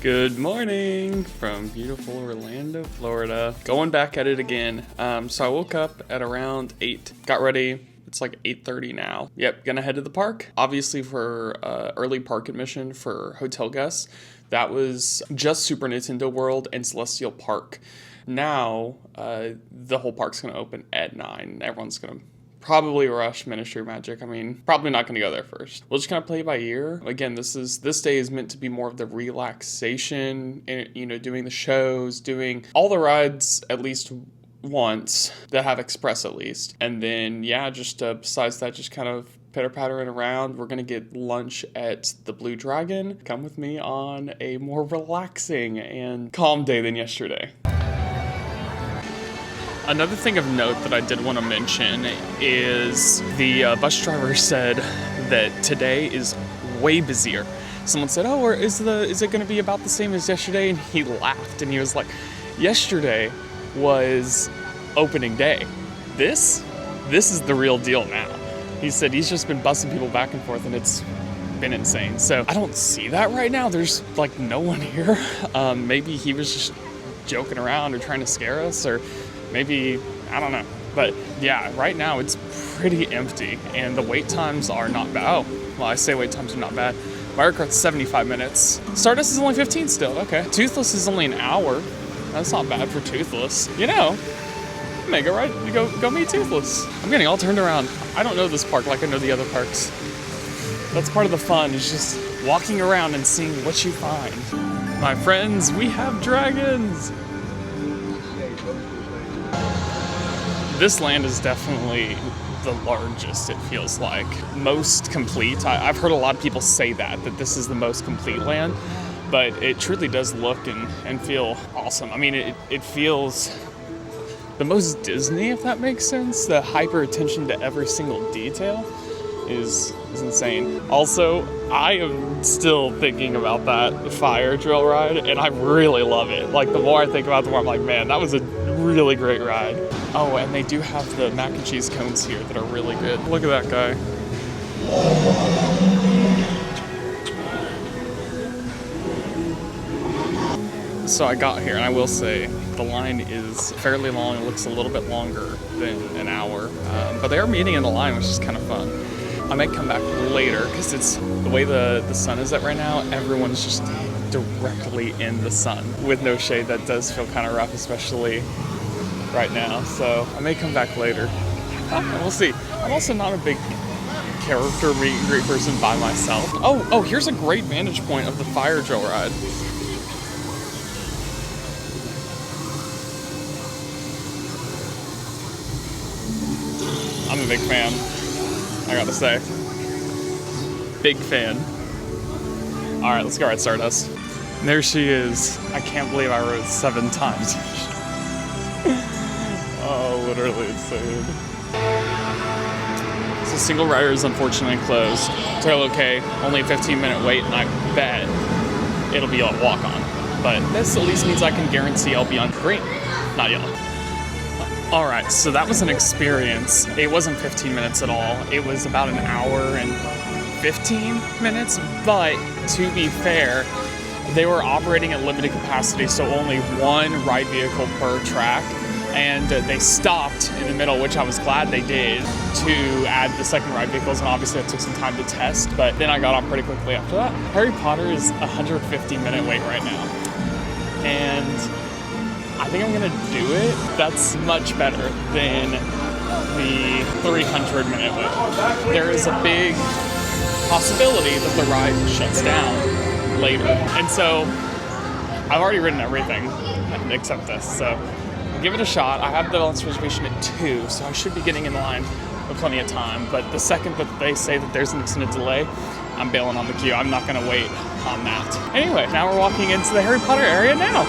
Good morning from beautiful Orlando, Florida. Going back at it again. So I woke up at around 8, got ready. It's like 8:30 now. Yep, gonna head to the park. Obviously for early park admission for hotel guests. That was just Super Nintendo World and Celestial Park. Now, the whole park's gonna open at 9. Everyone's gonna probably rush Ministry of Magic. I mean, probably not going to go there first. We'll just kind of play by ear. Again, this day is meant to be more of the relaxation, doing the shows, doing all the rides at least once that have express at least. And then, just besides that, just kind of pitter-pattering around. We're going to get lunch at the Blue Dragon. Come with me on a more relaxing and calm day than yesterday. Another thing of note that I did want to mention is the bus driver said that today is way busier. Someone said, "Oh, is it going to be about the same as yesterday?" And he laughed and he was like, "Yesterday was opening day. This is the real deal now." He said he's just been busing people back and forth and it's been insane. So I don't see that right now. There's like no one here. Maybe he was just joking around or trying to scare us, or maybe, I don't know. But yeah, right now it's pretty empty and the wait times are not bad. Oh, well, I say wait times are not bad. Mario Kart's 75 minutes. Stardust is only 15 still, okay. Toothless is only an hour. That's not bad for Toothless. Mega, right? You go meet Toothless. I'm getting all turned around. I don't know this park like I know the other parks. That's part of the fun, is just walking around and seeing what you find. My friends, we have dragons! This land is definitely the largest, it feels like. Most complete. I've heard a lot of people say that this is the most complete land, but it truly does look and feel awesome. I mean, it feels the most Disney, if that makes sense. The hyper attention to every single detail is insane. Also, I am still thinking about that fire drill ride, and I really love it. Like, the more I think about it, the more I'm like, man, that was a really great ride. Oh, and they do have the mac and cheese cones here that are really good. Look at that guy. So I got here, and I will say, the line is fairly long. It looks a little bit longer than an hour, but they are meeting in the line, which is kind of fun. I might come back later, because it's the way the sun is at right now, everyone's just directly in the sun. With no shade, that does feel kind of rough, especially right now, so I may come back later. We'll see. I'm also not a big character meet and greet person by myself. Oh, here's a great vantage point of the fire drill ride. I'm a big fan, I gotta say. Big fan. All right, let's go ride Stardust. And there she is. I can't believe I rode 7 times. Oh, literally insane. So single rider is unfortunately closed. Trail okay, only a 15-minute wait, and I bet it'll be a walk-on. But this at least means I can guarantee I'll be on green, not yellow. All right, so that was an experience. It wasn't 15 minutes at all. It was about an hour and 15 minutes, but to be fair, they were operating at limited capacity, so only one ride vehicle per track. And they stopped in the middle, which I was glad they did, to add the second ride vehicles, and obviously that took some time to test, but then I got on pretty quickly after that. Harry Potter is a 150-minute wait right now, and I think I'm gonna do it. That's much better than the 300-minute wait. There is a big possibility that the ride shuts down later, and so I've already ridden everything except this, so give it a shot. I have the lunch reservation at 2, so I should be getting in line with plenty of time. But the second that they say that there's an extended delay, I'm bailing on the queue. I'm not going to wait on that. Anyway, now we're walking into the Harry Potter area now.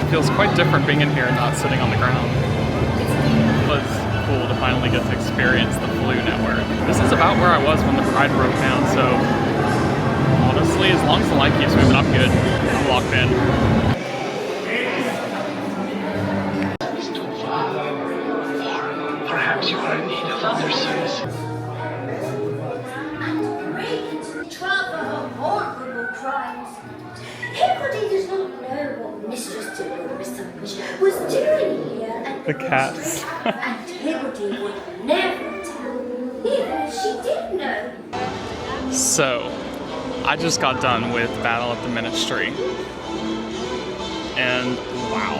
Feels quite different being in here and not sitting on the ground. It was cool to finally get get to experience the Floo network. This is about where I was when the ride broke down, so honestly, as long as the line keeps moving, I'm good. I'm locked in. Perhaps you are in need of other services. Trouble, horrible crimes. Everybody does not know what Mistress Timberwolf was doing here at The cats. and Higgledy would never tell, even if she did know. So, I just got done with Battle at the Ministry. And wow.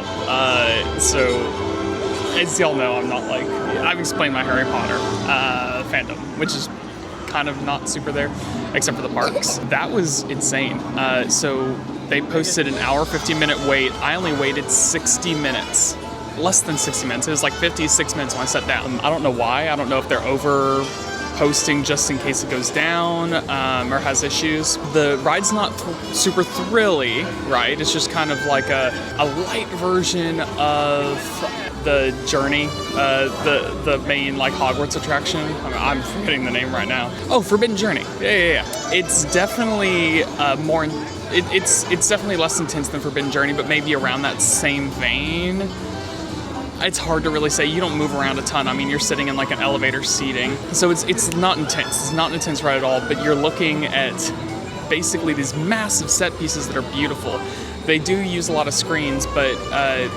So, as y'all know, I'm not like, I've explained my Harry Potter fandom, which is kind of not super there, except for the parks. That was insane. So they posted an hour, 15-minute wait. I only waited 60 minutes. Less than 60 minutes. It was like 56 minutes when I sat down. I don't know why. I don't know if they're over posting just in case it goes down or has issues. The ride's not super thrilly, right? It's just kind of like a light version of the Journey, the main like Hogwarts attraction. I'm forgetting the name right now. Oh, Forbidden Journey. Yeah. It's definitely more. It's definitely less intense than Forbidden Journey, but maybe around that same vein. It's hard to really say. You don't move around a ton. I mean, you're sitting in like an elevator seating, so it's not intense. It's not an intense ride at all. But you're looking at basically these massive set pieces that are beautiful. They do use a lot of screens, but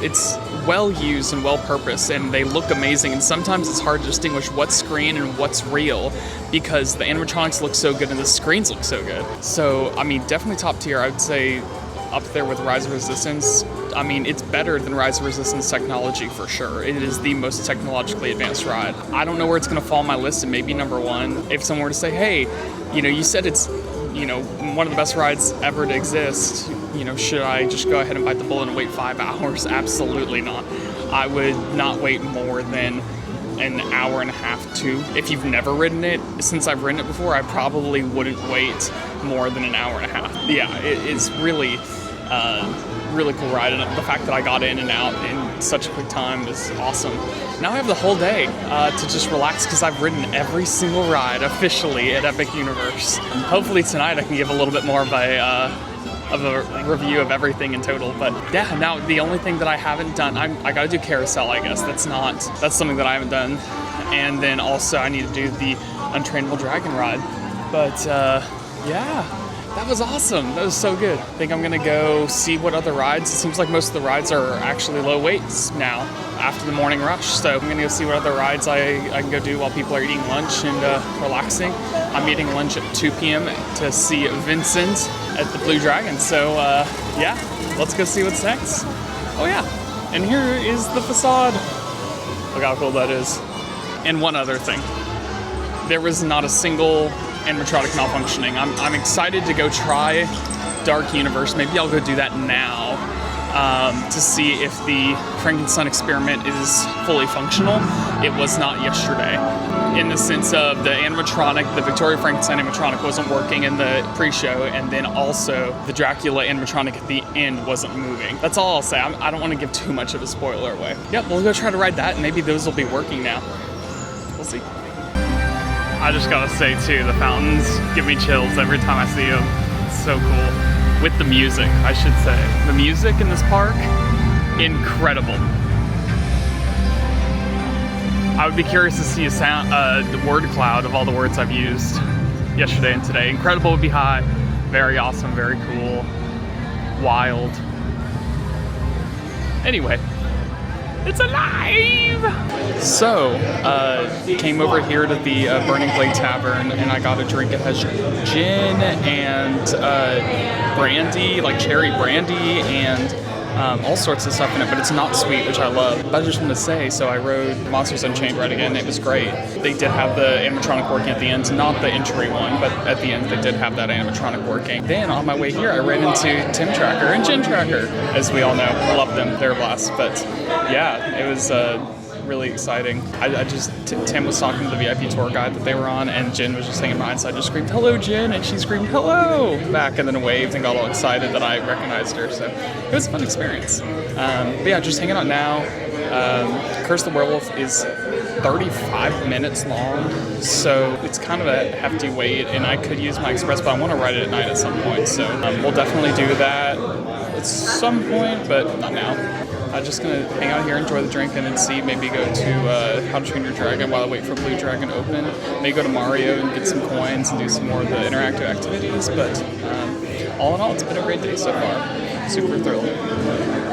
it's well used and well purposed, and they look amazing. And sometimes it's hard to distinguish what's screen and what's real because the animatronics look so good and the screens look so good. So, I mean, definitely top tier. I would say up there with Rise of Resistance. I mean, it's better than Rise of Resistance technology for sure. It is the most technologically advanced ride. I don't know where it's going to fall on my list, and maybe number one. If someone were to say, hey, you said it's, one of the best rides ever to exist, should I just go ahead and bite the bullet and wait 5 hours? Absolutely not. I would not wait more than an hour and a half, 2. If you've never ridden it, since I've ridden it before, I probably wouldn't wait more than an hour and a half. Yeah, it's really cool ride, and the fact that I got in and out in such a quick time is awesome. Now I have the whole day to just relax because I've ridden every single ride officially at Epic Universe. And hopefully tonight I can give a little bit more of a review of everything in total. But yeah, now the only thing that I haven't done, I gotta do Carousel, I guess. That's something that I haven't done. And then also I need to do the Untrainable Dragon ride. But yeah. That was awesome. That was so good. I think I'm gonna go see what other rides. It seems like most of the rides are actually low weights now after the morning rush. So I'm gonna go see what other rides I can go do while people are eating lunch and relaxing. I'm eating lunch at 2 p.m. to see Vincent at the Blue Dragon. So yeah, let's go see what's next. Oh yeah, and here is the facade. Look how cool that is. And one other thing. There was not a single animatronic malfunctioning. I'm excited to go try Dark Universe. Maybe I'll go do that now to see if the Frankenstein experiment is fully functional. It was not yesterday, in the sense of the animatronic, the Victoria Frankenstein animatronic wasn't working in the pre-show, and then also the Dracula animatronic at the end wasn't moving. That's all I'll say. I don't want to give too much of a spoiler away. Yep, we'll go try to ride that, and maybe those will be working now. We'll see. I just gotta say too, the fountains give me chills every time I see them. It's so cool. With the music, I should say. The music in this park, incredible. I would be curious to see the word cloud of all the words I've used yesterday and today. Incredible would be high, very awesome, very cool, wild. Anyway. It's alive! So, came over here to the Burning Blade Tavern, and I got a drink. It has gin and brandy, like cherry brandy, and all sorts of stuff in it, but it's not sweet, which I love. But I just want to say, so I rode Monsters Unchained ride again. It was great. They did have the animatronic working at the end, not the entry one, but at the end they did have that animatronic working. Then on my way here, I ran into Tim Tracker and Jen Tracker, as we all know. I love them. They're a blast. But yeah, it was really exciting. Tim was talking to the VIP tour guide that they were on, and Jen was just hanging behind, so I just screamed, "Hello, Jen," and she screamed, "Hello," back, and then waved and got all excited that I recognized her, so it was a fun experience. But yeah, just hanging out now, Curse the Werewolf is 35 minutes long, so it's kind of a hefty wait, and I could use my express, but I want to ride it at night at some point, so we'll definitely do that at some point, but not now. I'm just gonna hang out here, enjoy the drink, and then see, maybe go to How to Train Your Dragon while I wait for Blue Dragon to open. Maybe go to Mario and get some coins and do some more of the interactive activities, but all in all, it's been a great day so far. Super thrilling.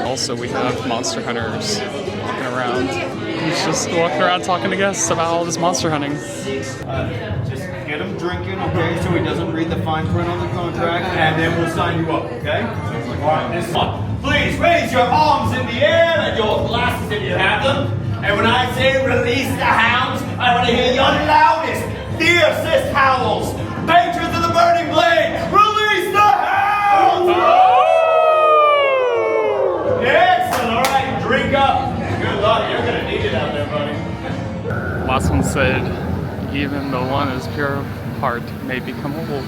Also, we have Monster Hunters walking around. He's just walking around talking to guests about all this monster hunting. Just get him drinking, okay, so he doesn't read the fine print on the contract, and then we'll sign you up, okay? All right, this one. Please raise your arms in the air and your glasses if you have them. And when I say release the hounds, I want to hear your loudest, fiercest howls. Patrons of the Burning Blade, release the hounds! Excellent, all right, drink up. Good luck, you're going to need it out there, buddy. Last one said, even the one is pure of heart may become a wolf.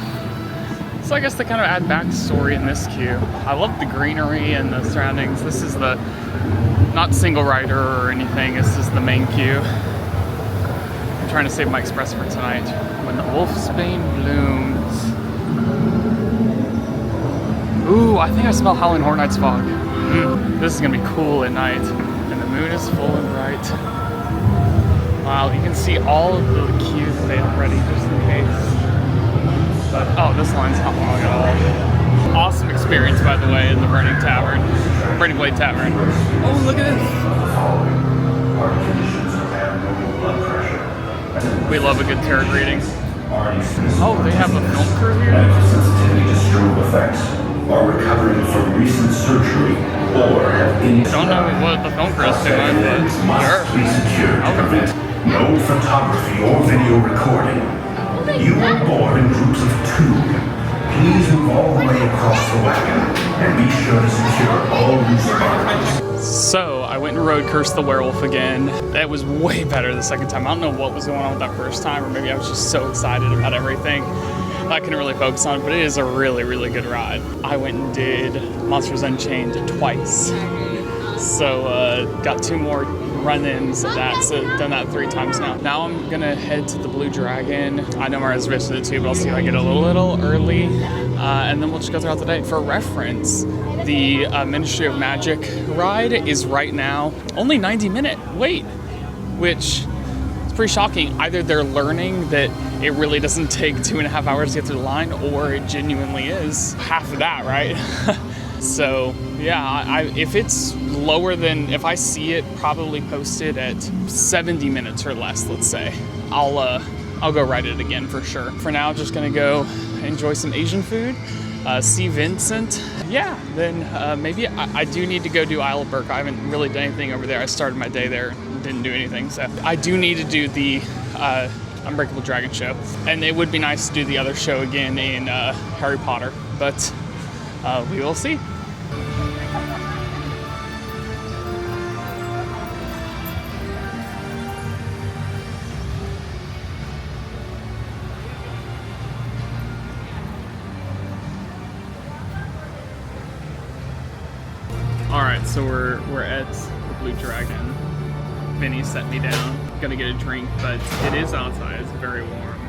So I guess they kind of add backstory in this queue. I love the greenery and the surroundings. This is the, not single rider or anything, this is the main queue. I'm trying to save my express for tonight. When the wolfsbane blooms. Ooh, I think I smell Howling Horror Nights fog. This is gonna be cool at night. And the moon is full and bright. Wow, you can see all of the queues they have ready just in case. Oh, this line's not long at all. Awesome experience, by the way, in the Burning Blade Tavern. Oh, look at this. We love a good tarot reading. Oh, they have a film crew here? Sensitivity to strobe effects, are recovering from recent surgery, or have Don't know what the film crew is doing, but must be secured to prevent no photography or video recording. You are born in groups of 2. Please move all the way across the wagon and be sure to secure all loose articles. So, I went and rode Curse the Werewolf again. That was way better the second time. I don't know what was going on with that first time, or maybe I was just so excited about everything I couldn't really focus on it, but it is a really, really good ride. I went and did Monsters Unchained twice. So, got 2 more run-ins of that, so done that 3 times now. Now I'm gonna head to the Blue Dragon. I know my reservation is at 2, but I'll see if I get a little early, and then we'll just go throughout the day. For reference, the Ministry of Magic ride is right now only 90-minute wait, which is pretty shocking. Either they're learning that it really doesn't take 2.5 hours to get through the line, or it genuinely is half of that, right? So yeah, if it's lower than, if I see it probably posted at 70 minutes or less, let's say, I'll go ride it again for sure. For now, just gonna go enjoy some Asian food, see Vincent. Yeah, then maybe I do need to go do Isle of Berk. I haven't really done anything over there. I started my day there and didn't do anything, so I do need to do the Unbreakable Dragon show, and it would be nice to do the other show again in Harry Potter, but we will see. All right, so we're at the Blue Dragon. Vinny set me down. Gonna get a drink, but it is outside. It's very warm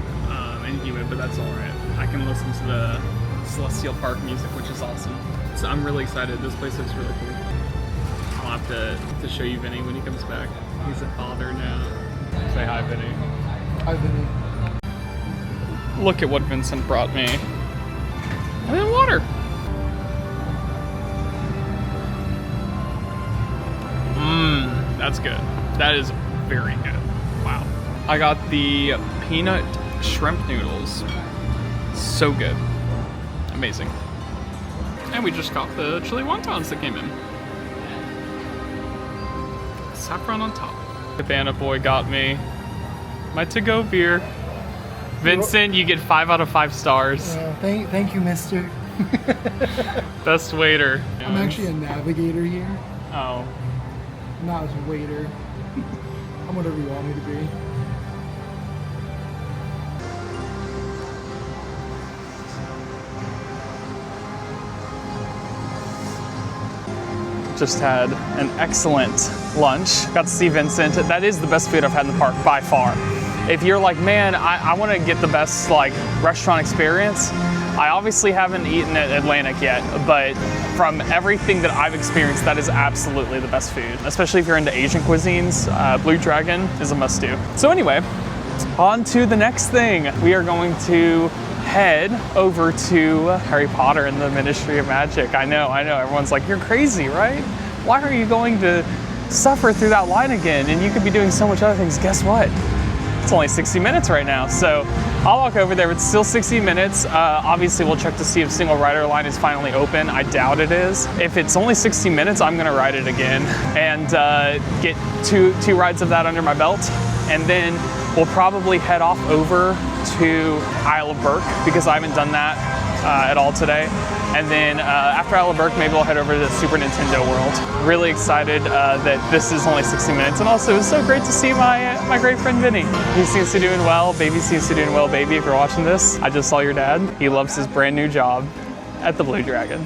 and humid, but that's all right. I can listen to the Celestial Park music, which is awesome. So I'm really excited. This place looks really cool. I'll have to show you Vinny when he comes back. He's a father now. Say hi, Vinny. Hi, Vinny. Look at what Vincent brought me. And then water. That's good. That is very good. Wow. I got the peanut shrimp noodles. So good. Amazing. And we just got the chili wontons that came in. Saffron on top. Cabana Boy got me my to-go beer. Vincent, you get 5 out of 5 stars. Thank you, mister. Best waiter. I'm actually a navigator here. Oh. I'm not a waiter. I'm whatever you want me to be. Just had an excellent lunch. Got to see Vincent. That is the best food I've had in the park by far. If you're like, man, I want to get the best like restaurant experience, I obviously haven't eaten at Atlantic yet, but from everything that I've experienced, that is absolutely the best food. Especially if you're into Asian cuisines, Blue Dragon is a must-do. So anyway, on to the next thing. We are going to head over to Harry Potter and the Ministry of Magic. I know, everyone's like, you're crazy, right? Why are you going to suffer through that line again? And you could be doing so much other things. Guess what? It's only 60 minutes right now, so I'll walk over there. It's still 60 minutes. Obviously, we'll check to see if single rider line is finally open. I doubt it is. If it's only 60 minutes, I'm gonna ride it again and get two rides of that under my belt. And then we'll probably head off over to Isle of Berk because I haven't done that at all today. And then after Isle of Berk, maybe we'll head over to the Super Nintendo World. Really excited that this is only 60 minutes. And also, it's so great to see my great friend Vinny. He seems to be doing well. Baby seems to be doing well. Baby, if you're watching this, I just saw your dad. He loves his brand new job at the Blue Dragon.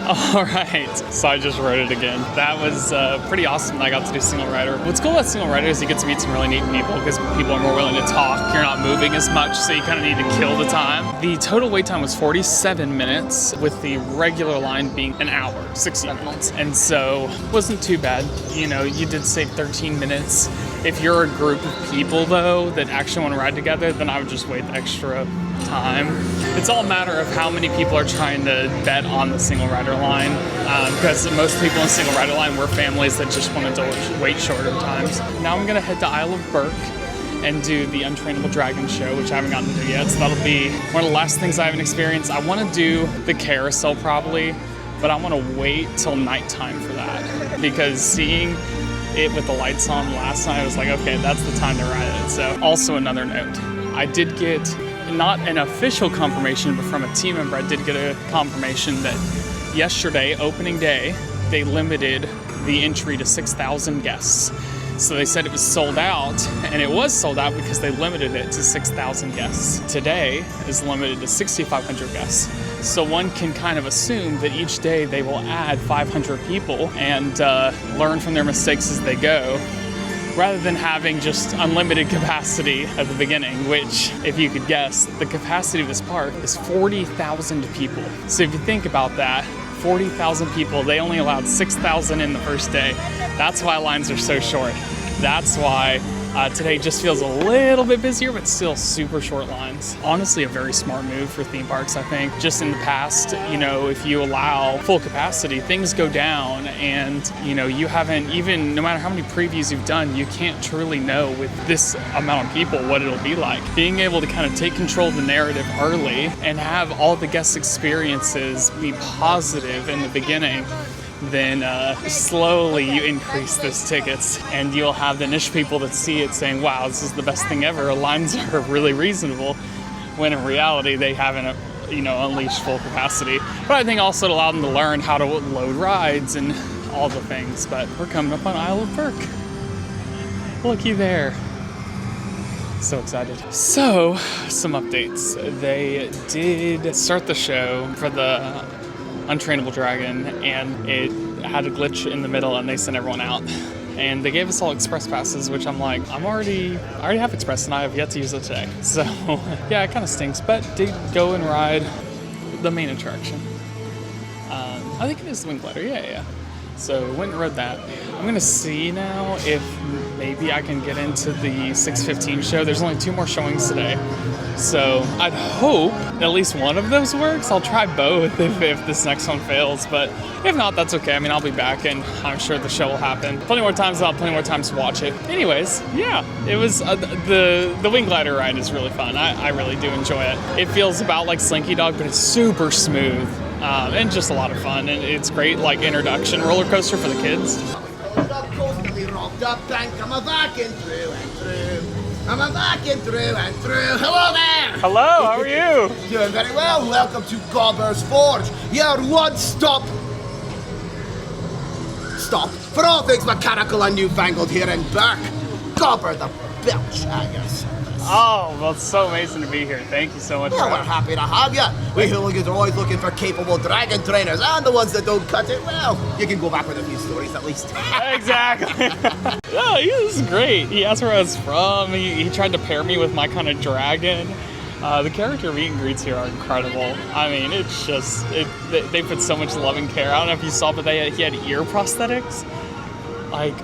All right, so I just rode it again. That was pretty awesome. I got to do single rider. What's cool about single rider is you get to meet some really neat people because people are more willing to talk. You're not moving as much, so you kind of need to kill the time. The total wait time was 47 minutes, with the regular line being an hour, 60 minutes. And so it wasn't too bad. You know, you did save 13 minutes. If you're a group of people, though, that actually want to ride together, then I would just wait the extra time. It's all a matter of how many people are trying to bet on the single rider line, because most people in single rider line were families that just wanted to wait shorter times. Now I'm gonna head to Isle of Berk and do the Untrainable Dragon show, which I haven't gotten to do yet, so that'll be one of the last things I haven't experienced. I want to do the carousel probably, but I want to wait till nighttime for that, because seeing it with the lights on last night, I was like, okay, that's the time to ride it. So also another note, I did get not an official confirmation, but from a team member, I did get a confirmation that yesterday, opening day, they limited the entry to 6,000 guests. So they said it was sold out, and it was sold out because they limited it to 6,000 guests. Today is limited to 6,500 guests. So one can kind of assume that each day they will add 500 people and learn from their mistakes as they go, rather than having just unlimited capacity at the beginning, which, if you could guess, the capacity of this park is 40,000 people. So if you think about that, 40,000 people, they only allowed 6,000 in the first day. That's why lines are so short. That's why today just feels a little bit busier, but still super short lines. Honestly, a very smart move for theme parks, I think. Just in the past, you know, if you allow full capacity, things go down, and, you know, you haven't even, no matter how many previews you've done, you can't truly know with this amount of people what it'll be like. Being able to kind of take control of the narrative early and have all the guest experiences be positive in the beginning, then slowly you increase those tickets, and you'll have the niche people that see it saying, wow, this is the best thing ever, lines are really reasonable, when in reality they haven't, you know, unleashed full capacity. But I think also it allowed them to learn how to load rides and all the things. But we're coming up on Isle of Berk. Looky there. So excited. So, some updates. They did start the show for the Untrainable Dragon, and it had a glitch in the middle, and they sent everyone out. And they gave us all express passes, which I'm like, I already have express, and I have yet to use it today. So yeah, it kind of stinks, but did go and ride the main attraction. I think it is the Wing Glider, yeah. So went and rode that. I'm gonna see now if maybe I can get into the 6:15 show. There's only 2 more showings today. So I'd hope at least one of those works. I'll try both if this next one fails, but if not, that's okay. I mean, I'll be back, and I'm sure the show will happen. Plenty more times, I'll have plenty more times to watch it. Anyways, yeah, it was, the Wing Glider ride is really fun. I really do enjoy it. It feels about like Slinky Dog, but it's super smooth. And just a lot of fun, and it's great, like, introduction roller coaster for the kids. Hello there! Hello, how are you? Doing very well. Welcome to Gobbler's Forge, your one-stop stop for all things mechanical and newfangled here in Berk. Gobber, the Belchaga service. Oh, well, it's so amazing to be here. Thank you so much. Yeah, for we're having happy to have you. We hooligans are always looking for capable dragon trainers, and the ones that don't cut it, well, you can go back with a few stories at least. Exactly. Yeah, he was great. He asked where I was from. He tried to pair me with my kind of dragon. The character meet and greets here are incredible. I mean, it's just, they put so much love and care. I don't know if you saw, but he had ear prosthetics. Like,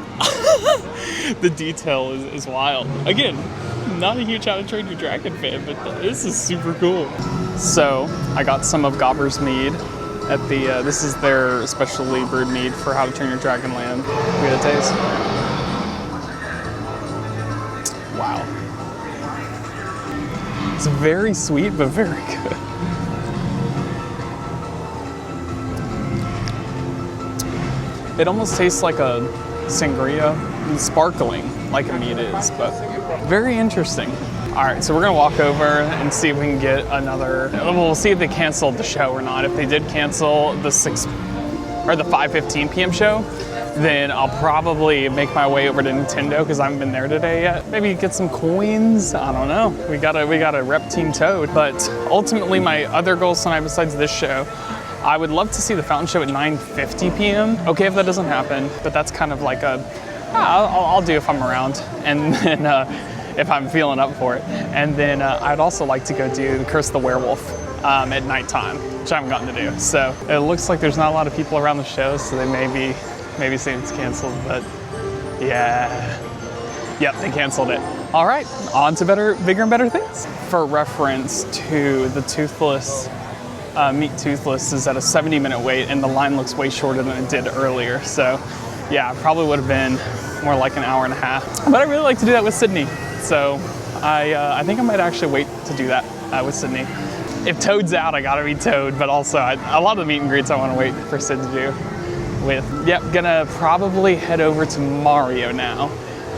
the detail is wild. Again, not a huge How to Train Your Dragon fan, but this is super cool. So, I got some of Gobber's Mead at the, this is their specially brewed mead for How to Train Your Dragon Land. We had a taste. Wow. It's very sweet, but very good. It almost tastes like a sangria, sparkling like a mead is, but very interesting. All right, so we're gonna walk over and see if we can get another, we'll see if they canceled the show or not. If they did cancel the 5:15 p.m. show, then I'll probably make my way over to Nintendo because I haven't been there today yet. Maybe get some coins, I don't know. We gotta rep Team Toad. But ultimately my other goals tonight besides this show, I would love to see the fountain show at 9:50 p.m. Okay, if that doesn't happen, but that's kind of like I'll do if I'm around, and then if I'm feeling up for it. And then I'd also like to go do the Curse of the Werewolf at nighttime, which I haven't gotten to do. So it looks like there's not a lot of people around the show, so they maybe saying it's canceled, but yeah. Yep, they canceled it. All right, on to bigger and better things. For reference to the Toothless, Meet Toothless is at a 70-minute wait, and the line looks way shorter than it did earlier. So yeah, probably would have been more like an hour and a half. But I really like to do that with Sydney. So I think I might actually wait to do that with Sydney. If Toad's out, I gotta be Toad, but also a lot of the meet and greets I wanna wait for Sid to do with. Yep, gonna probably head over to Mario now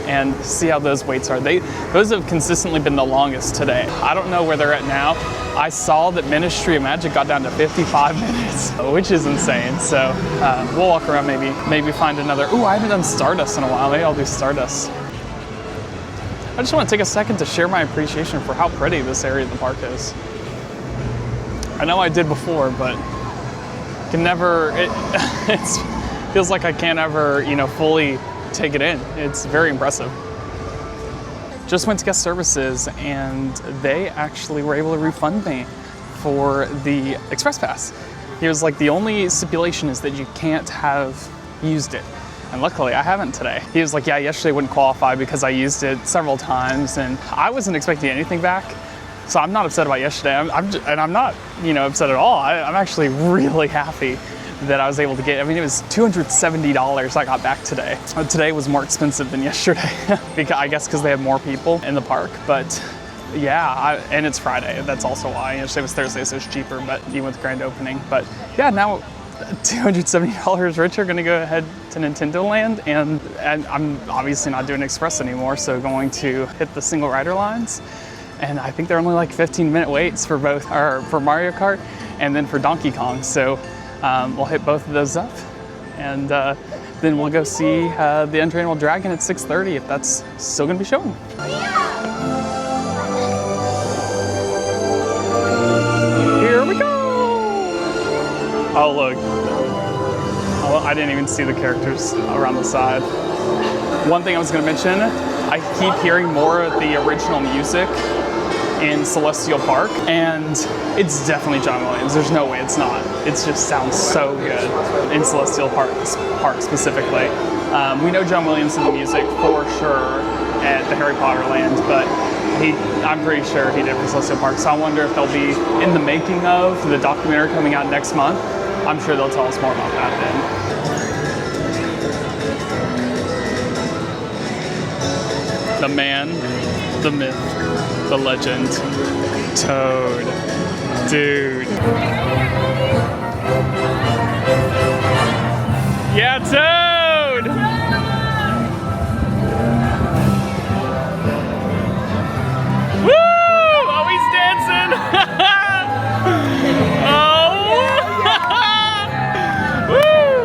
and see how those waits are. Those have consistently been the longest today. I don't know where they're at now. I saw that Ministry of Magic got down to 55 minutes, which is insane. So we'll walk around, maybe find another. Ooh, I haven't done Stardust in a while. Maybe I'll do Stardust. I just want to take a second to share my appreciation for how pretty this area of the park is. I know I did before, but can never, it feels like I can't ever, fully take it in. It's very impressive. Just went to guest services and they actually were able to refund me for the Express Pass. He was like, the only stipulation is that you can't have used it. And luckily I haven't today. He was like, yeah, yesterday wouldn't qualify because I used it several times and I wasn't expecting anything back. So I'm not upset about yesterday. I'm not, upset at all. I'm actually really happy that I was able to get. I mean, it was $270 I got back today. Today was more expensive than yesterday, I guess because they have more people in the park. But yeah, and it's Friday. That's also why. Yesterday was Thursday, so it's cheaper, but even with the grand opening. But yeah, now $270 richer, gonna go ahead to Nintendo Land, and I'm obviously not doing Express anymore, so going to hit the single rider lines. And I think they're only like 15-minute waits for both, or for Mario Kart and then for Donkey Kong. So we'll hit both of those up, and then we'll go see the Untrainable Dragon at 6:30 if that's still gonna be showing. Here we go! Oh look, I didn't even see the characters around the side. One thing I was gonna mention, I keep hearing more of the original music in Celestial Park, and it's definitely John Williams. There's no way it's not. It just sounds so good in Celestial Park specifically. We know John Williams in the music for sure at the Harry Potter land, but I'm pretty sure he did for Celestial Park. So I wonder if they'll be in the making of the documentary coming out next month. I'm sure they'll tell us more about that then. The man, the myth, the legend, Toad. Dude. Yeah, Toad! Woo! Oh, he's dancing! Oh! Woo!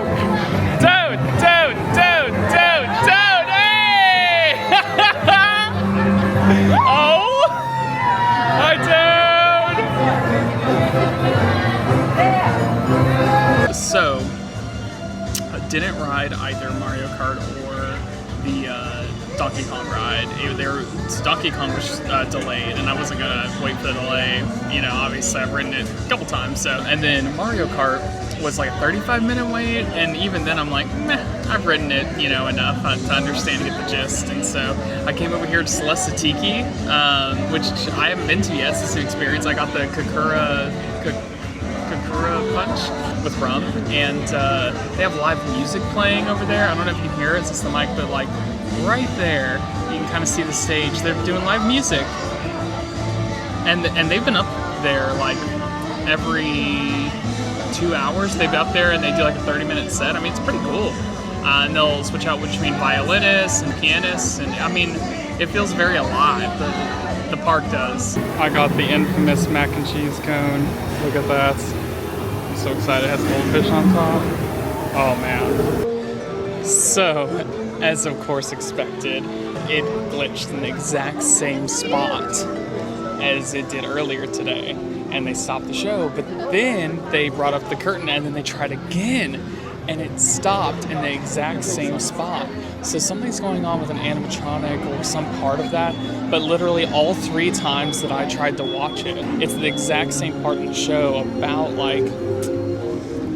Toad! Toad! Toad! Toad! Toad! Hey! didn't ride either Mario Kart or the Donkey Kong ride. Donkey Kong was delayed, and I wasn't gonna wait for the delay. You know, obviously I've ridden it a couple times. So, and then Mario Kart was like a 35-minute wait, and even then I'm like, meh, I've ridden it, you know, enough to understand and get the gist. And so I came over here to Celeste Tiki, which I haven't been to yet. It's just an experience. I got the Kakura punch with rum, and they have live music playing over there. I don't know if you can hear it, it's just the mic, but like right there you can kind of see the stage. They're doing live music, and they've been up there like every 2 hours. They've been up there and they do like a 30-minute set. I mean, it's pretty cool. And they'll switch out between violinists and pianists, and I mean, it feels very alive. The park does. I got the infamous mac and cheese cone. Look at that. I'm so excited. It has goldfish on top. Oh man. So, as of course expected, it glitched in the exact same spot as it did earlier today. And they stopped the show, but then they brought up the curtain and then they tried again, and it stopped in the exact same spot. So something's going on with an animatronic or some part of that, but literally all 3 times that I tried to watch it, it's the exact same part in the show, about like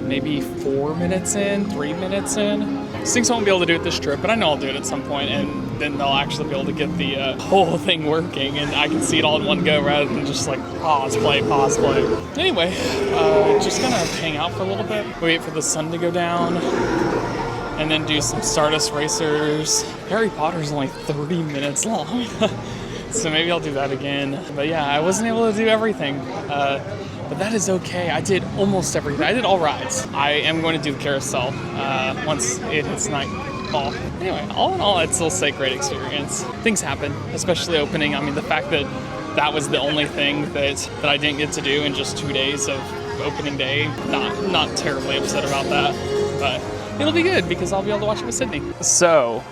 maybe 4 minutes in, 3 minutes in. Things I won't be able to do it this trip, but I know I'll do it at some point, and then they'll actually be able to get the whole thing working, and I can see it all in one go rather than just like pause, play. Anyway, just gonna hang out for a little bit, wait for the sun to go down, and then do some Stardust Racers. Harry Potter's only 30 minutes long, so maybe I'll do that again. But yeah, I wasn't able to do everything. But that is okay. I did almost everything. I did all rides. I am going to do the carousel once it hits nightfall. Anyway, all in all, it's still a great experience. Things happen, especially opening. I mean, the fact that that was the only thing that I didn't get to do in just 2 days of opening day, not terribly upset about that. But it'll be good because I'll be able to watch it with Sydney. So,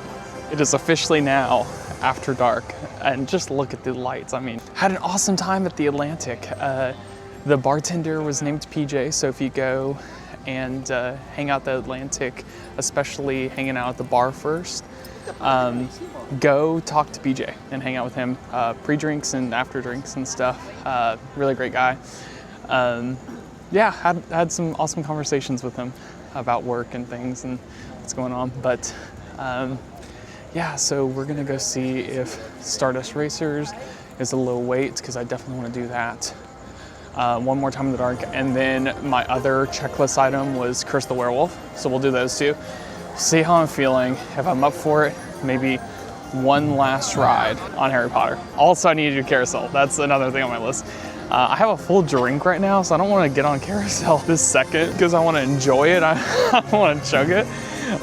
it is officially now after dark, and just look at the lights. I mean, had an awesome time at the Atlantic. The bartender was named PJ, so if you go and hang out the Atlantic, especially hanging out at the bar first, go talk to PJ and hang out with him, pre-drinks and after drinks and stuff. Really great guy. Yeah, had some awesome conversations with him about work and things and what's going on. But yeah, so we're gonna go see if Stardust Racers is a low wait, because I definitely want to do that. One more time in the dark, and then my other checklist item was Curse the Werewolf, so we'll do those two. See how I'm feeling. If I'm up for it, maybe one last ride on Harry Potter. Also, I need to do Carousel. That's another thing on my list. I have a full drink right now, so I don't want to get on Carousel this second because I want to enjoy it. I want to chug it.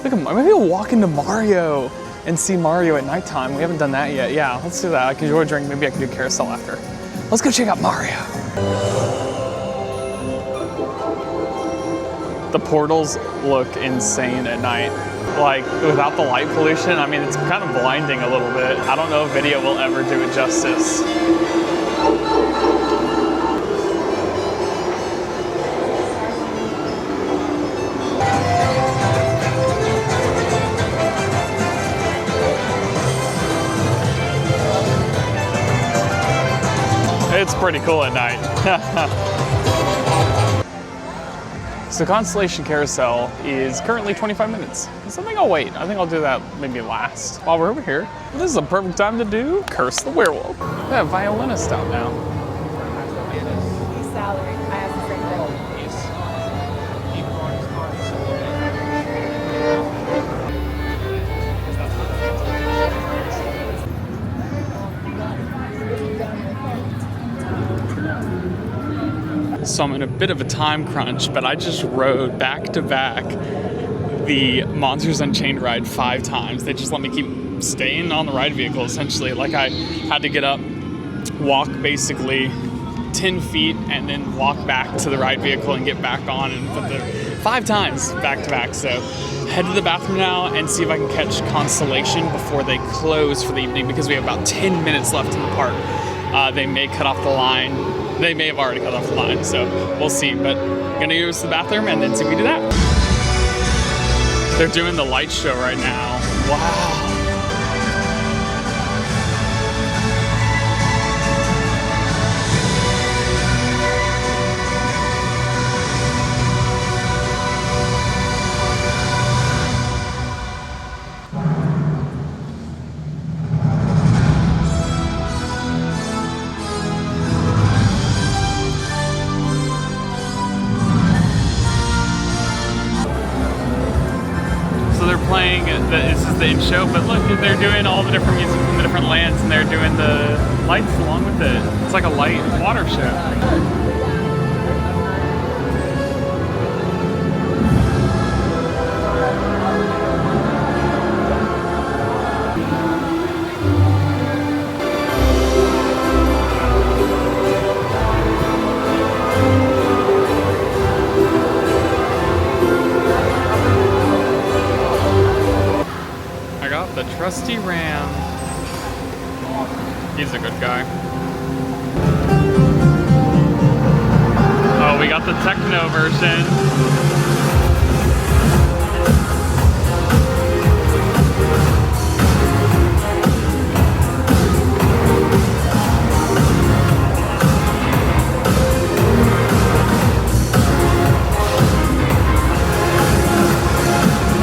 Look, maybe we'll walk into Mario and see Mario at nighttime. We haven't done that yet. Yeah, let's do that. I can enjoy a drink. Maybe I can do Carousel after. Let's go check out Mario. The portals look insane at night. Like, without the light pollution, I mean, it's kind of blinding a little bit. I don't know if video will ever do it justice. It's pretty cool at night. So Constellation Carousel is currently 25 minutes. So I think I'll wait. I think I'll do that maybe last. While we're over here, this is a perfect time to do Curse the Werewolf. We have a violinist out now. He's salary. I have the same role. So I'm in a bit of a time crunch, but I just rode back to back the Monsters Unchained ride 5 times. They just let me keep staying on the ride vehicle, essentially. Like, I had to get up, walk basically 10 feet, and then walk back to the ride vehicle and get back on, and put the 5 times back to back. So head to the bathroom now and see if I can catch Constellation before they close for the evening, because we have about 10 minutes left in the park. They may cut off the line. They may have already cut off the line, so we'll see. But I'm gonna go to the bathroom and then see if we do that. They're doing the light show right now. Wow. Playing this is the in-show, but look, they're doing all the different music from the different lands, and they're doing the lights along with it. It's like a light water show. The trusty Ram. He's a good guy. Oh, we got the techno version.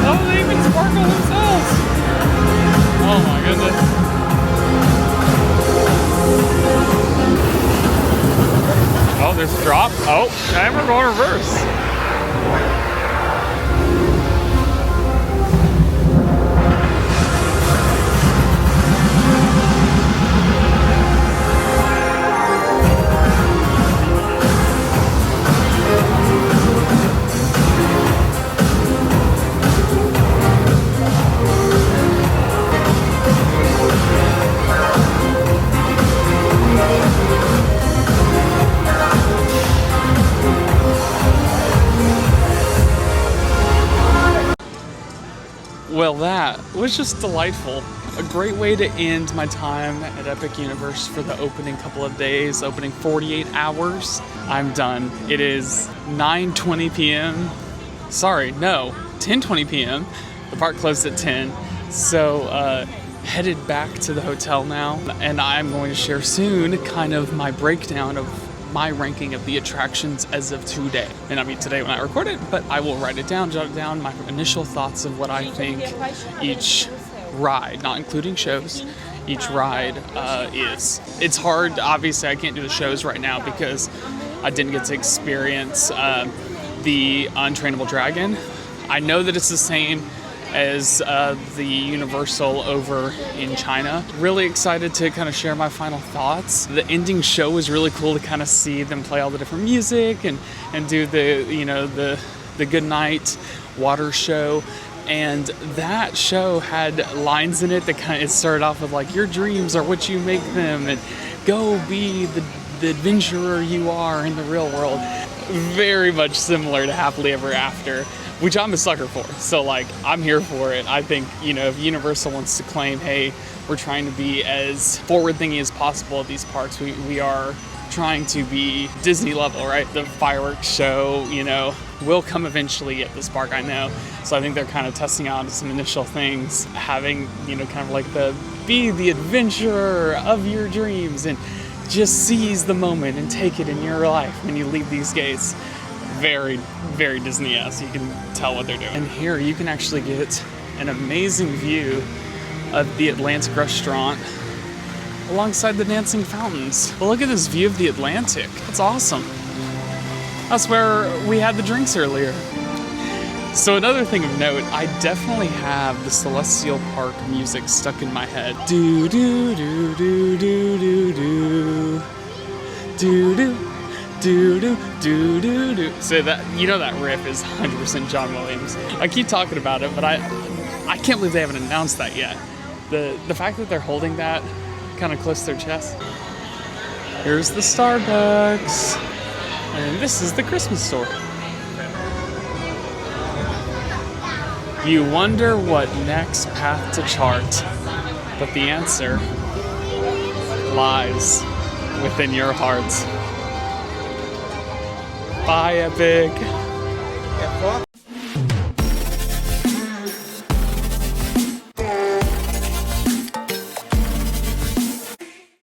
Oh, they even sparkle themselves. Oh my goodness. Oh, there's a drop. Oh, and we're going reverse. Well, that was just delightful. A great way to end my time at Epic Universe for the opening couple of days, opening 48 hours. I'm done. It is 9:20 p.m. Sorry, no, 10:20 p.m. The park closed at 10. So, headed back to the hotel now, and I'm going to share soon kind of my breakdown of my ranking of the attractions as of today. May not be today when I record it, but I will write it down, jot it down, my initial thoughts of what I think each ride, not including shows, each ride is. It's hard, obviously I can't do the shows right now because I didn't get to experience the Untrainable Dragon. I know that it's the same as the Universal over in China. Really excited to kind of share my final thoughts. The ending show was really cool to kind of see them play all the different music and do the, you know, the good night water show. And that show had lines in it that kind of, it started off with like, your dreams are what you make them, and go be the adventurer you are in the real world. Very much similar to Happily Ever After, which I'm a sucker for. So like, I'm here for it. I think, you know, if Universal wants to claim, hey, we're trying to be as forward-thinking as possible at these parks, we are trying to be Disney level, right? The fireworks show, you know, will come eventually at this park, I know. So I think they're kind of testing out some initial things, having, you know, kind of like the, be the adventurer of your dreams and just seize the moment and take it in your life when you leave these gates. Very, very Disney-esque. You can tell what they're doing. And here you can actually get an amazing view of the Atlantic restaurant alongside the dancing fountains. Well, look at this view of the Atlantic. That's awesome. That's where we had the drinks earlier. So another thing of note, I definitely have the Celestial Park music stuck in my head. Do do do do do do do do do do do do do do. So that, you know, that riff is 100% John Williams. I keep talking about it, but I can't believe they haven't announced that yet. The fact that they're holding that kind of close to their chest. Here's the Starbucks, and this is the Christmas store. You wonder what next path to chart, but the answer lies within your heart. Bye, Epic.